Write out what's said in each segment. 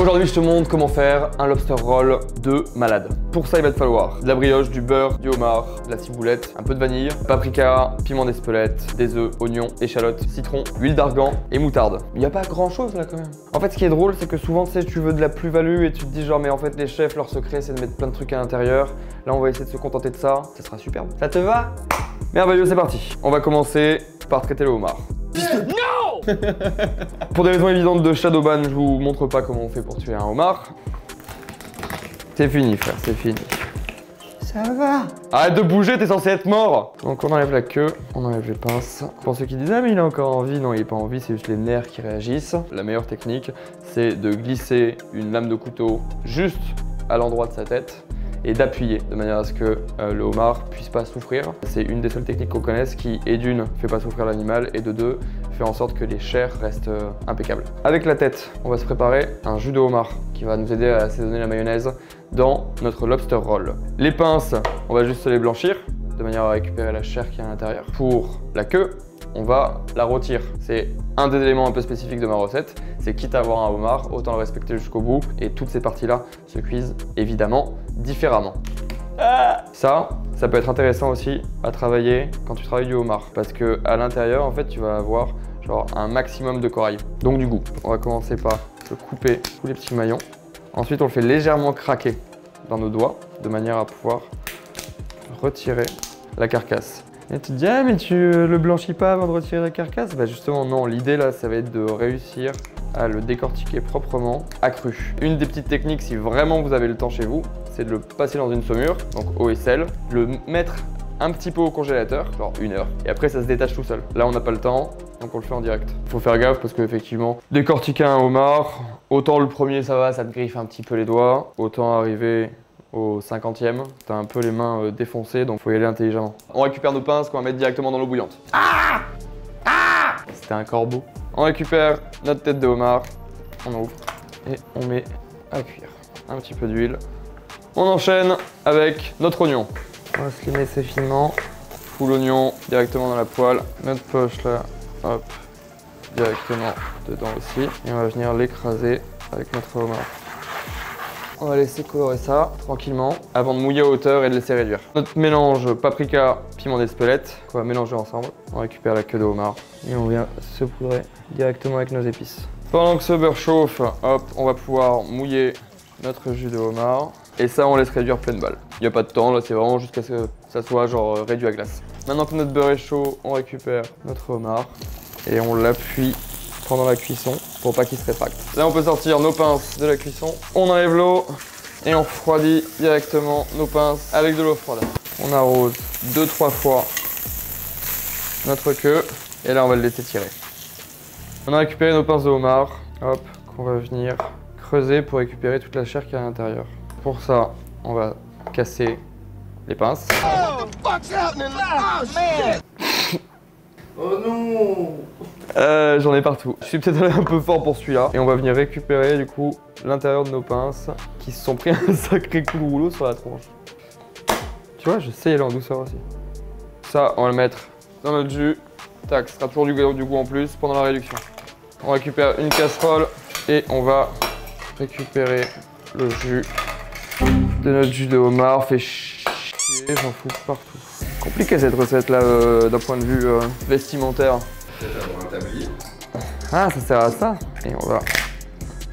Aujourd'hui je te montre comment faire un lobster roll de malade. Pour ça il va te falloir de la brioche, du beurre, du homard, de la ciboulette, un peu de vanille, paprika, piment d'Espelette, des œufs, oignons, échalotes, citron, huile d'argan et moutarde. Il n'y a pas grand chose là quand même. En fait ce qui est drôle c'est que souvent tu sais tu veux de la plus-value et tu te dis genre mais en fait les chefs leur secret c'est de mettre plein de trucs à l'intérieur. Là on va essayer de se contenter de ça, ça sera superbe. Ça te va? Merveilleux, c'est parti. On va commencer par traiter le homard. Non. Pour des raisons évidentes de Shadowban, je vous montre pas comment on fait pour tuer un homard. C'est fini frère, c'est fini. Ça va. Arrête de bouger, t'es censé être mort. Donc on enlève la queue, on enlève les pinces. Pour ceux qui disent ah mais il est encore en vie, non il est pas en vie, c'est juste les nerfs qui réagissent. La meilleure technique, c'est de glisser une lame de couteau juste à l'endroit de sa tête et d'appuyer de manière à ce que le homard puisse pas souffrir. C'est une des seules techniques qu'on connaisse qui, et d'une, fait pas souffrir l'animal, et de deux, fait en sorte que les chairs restent impeccables. Avec la tête, on va se préparer un jus de homard qui va nous aider à assaisonner la mayonnaise dans notre lobster roll. Les pinces, on va juste les blanchir de manière à récupérer la chair qui est à l'intérieur. Pour la queue, on va la rôtir. C'est un des éléments un peu spécifiques de ma recette. C'est quitte à avoir un homard, autant le respecter jusqu'au bout. Et toutes ces parties-là se cuisent évidemment différemment. Ça peut être intéressant aussi à travailler quand tu travailles du homard. Parce que à l'intérieur, en fait, tu vas avoir genre un maximum de corail. Donc du goût. On va commencer par se couper tous les petits maillons. Ensuite, on le fait légèrement craquer dans nos doigts, de manière à pouvoir retirer la carcasse. Et tu te dis, ah mais tu le blanchis pas avant de retirer la carcasse? Bah justement non, l'idée là ça va être de réussir à le décortiquer proprement, accru. Une des petites techniques si vraiment vous avez le temps chez vous, c'est de le passer dans une saumure, donc eau et sel, le mettre un petit peu au congélateur, genre 1 heure, et après ça se détache tout seul. Là on n'a pas le temps, donc on le fait en direct. Faut faire gaffe parce qu'effectivement, décortiquer un homard, autant le premier ça va, ça te griffe un petit peu les doigts, autant arriver au 50e, t'as un peu les mains défoncées, donc faut y aller intelligemment. On récupère nos pinces qu'on va mettre directement dans l'eau bouillante. C'était un corbeau. On récupère notre tête de homard, on ouvre et on met à cuire. Un petit peu d'huile. On enchaîne avec notre oignon. On va slimer assez finement. Full oignon directement dans la poêle. Notre poche là, hop, directement dedans aussi. Et on va venir l'écraser avec notre homard. On va laisser colorer ça tranquillement avant de mouiller à hauteur et de laisser réduire. Notre mélange paprika, piment d'Espelette qu'on va mélanger ensemble. On récupère la queue de homard et on vient saupoudrer directement avec nos épices. Pendant que ce beurre chauffe, hop, on va pouvoir mouiller notre jus de homard et ça on laisse réduire pleine balle. Il n'y a pas de temps, là c'est vraiment jusqu'à ce que ça soit genre réduit à glace. Maintenant que notre beurre est chaud, on récupère notre homard et on l'appuie pendant la cuisson pour pas qu'il se rétracte. Là on peut sortir nos pinces de la cuisson, on enlève l'eau et on refroidit directement nos pinces avec de l'eau froide. On arrose 2-3 fois notre queue et là on va le laisser tirer. On a récupéré nos pinces de homard, hop, qu'on va venir creuser pour récupérer toute la chair qui est à l'intérieur. Pour ça, on va casser les pinces. Oh non! J'en ai partout. Je suis peut-être allé un peu fort pour celui-là. Et on va venir récupérer du coup l'intérieur de nos pinces qui se sont pris un sacré coup de rouleau sur la tronche. Tu vois, je sais y aller en douceur aussi. Ça, on va le mettre dans notre jus. Tac, ce sera toujours du goût en plus pendant la réduction. On récupère une casserole et on va récupérer le jus de notre jus de homard. Fait chier, j'en fous partout. Compliqué cette recette là d'un point de vue vestimentaire. Peut-être avoir un tablier. Ah, ça sert à ça. Et on va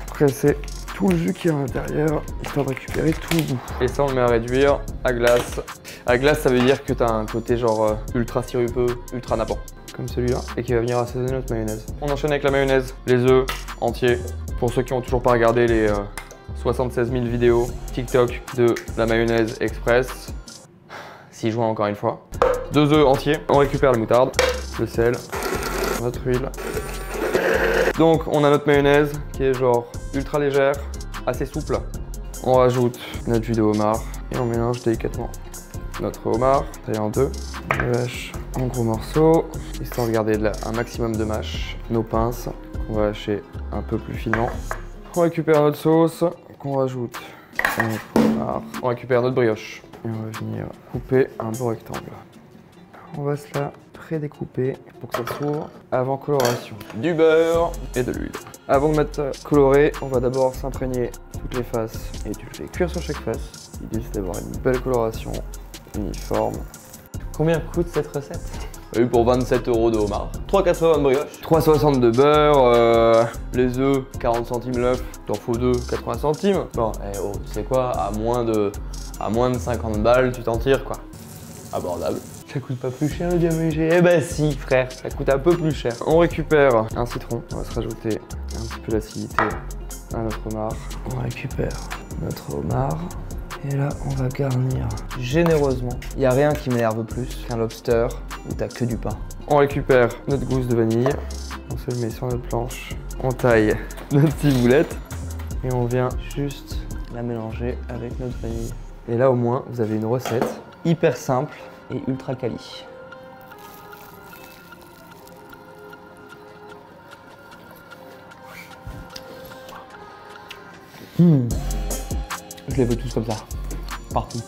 presser tout le jus qui est à l'intérieur, histoire de récupérer tout le goût. Et ça, on le met à réduire à glace. À glace, ça veut dire que tu as un côté genre ultra sirupeux, ultra nappant, comme celui-là, et qui va venir assaisonner notre mayonnaise. On enchaîne avec la mayonnaise, les œufs entiers. Pour ceux qui n'ont toujours pas regardé les 76 000 vidéos TikTok de la mayonnaise express, 6 joints encore une fois. 2 œufs entiers. On récupère la moutarde, le sel, notre huile. Donc on a notre mayonnaise qui est genre ultra légère, assez souple. On rajoute notre jus de homard et on mélange délicatement notre homard taillé en deux. On le lâche en gros morceaux, histoire de garder un maximum de mâche. Nos pinces qu'on va hacher un peu plus finement. On récupère notre sauce qu'on rajoute à notre homard. On récupère notre brioche et on va venir couper un beau rectangle. on va se la pré-découper pour que ça s'ouvre avant coloration. Du beurre et de l'huile. Avant de mettre coloré, on va d'abord s'imprégner toutes les faces et tu le fais cuire sur chaque face. L'idée c'est d'avoir une belle coloration uniforme. Combien coûte cette recette? Oui, pour 27 € de homard. 3,80 de brioche. 3,60 de beurre. Les œufs, 40 centimes l'œuf. T'en faut 2, 80 centimes. Bon, oh, tu sais quoi, à moins de 50 balles, tu t'en tires quoi. Abordable. Ça coûte pas plus cher le diamégé? Eh ben si frère, ça coûte un peu plus cher. On récupère un citron. On va se rajouter un petit peu d'acidité à notre homard. On récupère notre homard. Et là, on va garnir généreusement. Il n'y a rien qui m'énerve plus qu'un lobster où t'as que du pain. On récupère notre gousse de vanille. On se le met sur notre planche. On taille notre ciboulette. Et on vient juste la mélanger avec notre vanille. Et là, au moins, vous avez une recette hyper simple et ultra quali. Je les veux tous comme ça, partout.